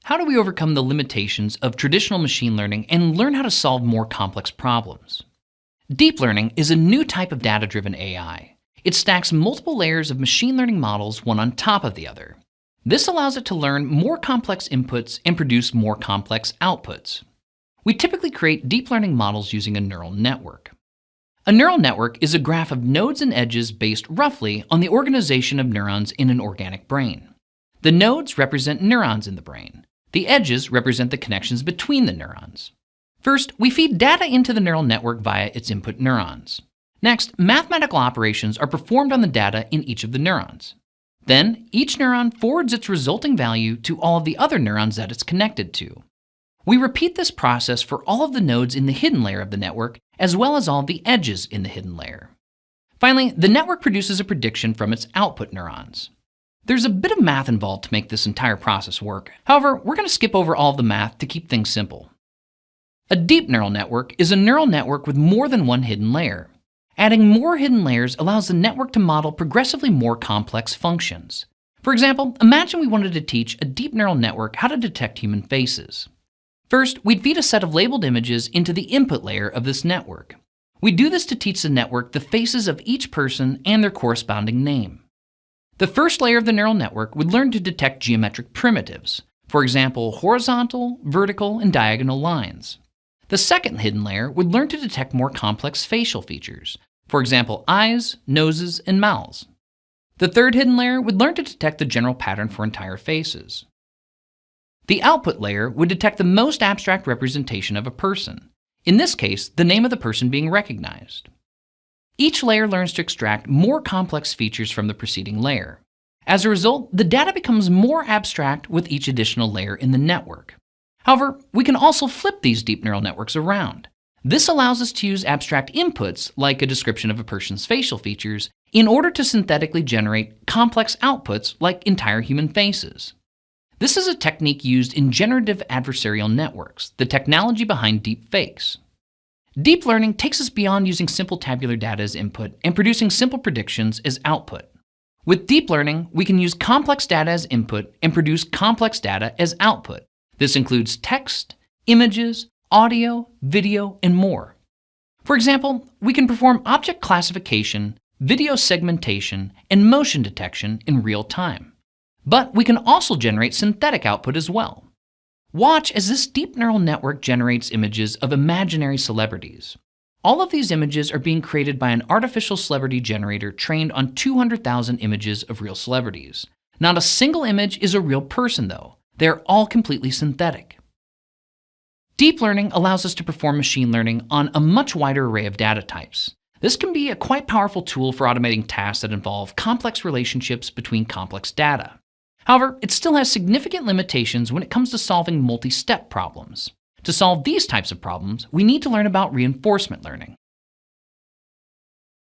How do we overcome the limitations of traditional machine learning and learn how to solve more complex problems? Deep learning is a new type of data-driven AI. It stacks multiple layers of machine learning models one on top of the other. This allows it to learn more complex inputs and produce more complex outputs. We typically create deep learning models using a neural network. A neural network is a graph of nodes and edges based roughly on the organization of neurons in an organic brain. The nodes represent neurons in the brain. The edges represent the connections between the neurons. First, we feed data into the neural network via its input neurons. Next, mathematical operations are performed on the data in each of the neurons. Then, each neuron forwards its resulting value to all of the other neurons that it's connected to. We repeat this process for all of the nodes in the hidden layer of the network, as well as all of the edges in the hidden layer. Finally, the network produces a prediction from its output neurons. There's a bit of math involved to make this entire process work. However, we're going to skip over all of the math to keep things simple. A deep neural network is a neural network with more than one hidden layer. Adding more hidden layers allows the network to model progressively more complex functions. For example, imagine we wanted to teach a deep neural network how to detect human faces. First, we'd feed a set of labeled images into the input layer of this network. We'd do this to teach the network the faces of each person and their corresponding name. The first layer of the neural network would learn to detect geometric primitives, for example, horizontal, vertical, and diagonal lines. The second hidden layer would learn to detect more complex facial features, for example, eyes, noses, and mouths. The third hidden layer would learn to detect the general pattern for entire faces. The output layer would detect the most abstract representation of a person, in this case, the name of the person being recognized. Each layer learns to extract more complex features from the preceding layer. As a result, the data becomes more abstract with each additional layer in the network. However, we can also flip these deep neural networks around. This allows us to use abstract inputs, like a description of a person's facial features, in order to synthetically generate complex outputs, like entire human faces. This is a technique used in generative adversarial networks, the technology behind deep fakes. Deep learning takes us beyond using simple tabular data as input and producing simple predictions as output. With deep learning, we can use complex data as input and produce complex data as output. This includes text, images, audio, video, and more. For example, we can perform object classification, video segmentation, and motion detection in real time. But we can also generate synthetic output as well. Watch as this deep neural network generates images of imaginary celebrities. All of these images are being created by an artificial celebrity generator trained on 200,000 images of real celebrities. Not a single image is a real person, though. They're all completely synthetic. Deep learning allows us to perform machine learning on a much wider array of data types. This can be a quite powerful tool for automating tasks that involve complex relationships between complex data. However, it still has significant limitations when it comes to solving multi-step problems. To solve these types of problems, we need to learn about reinforcement learning.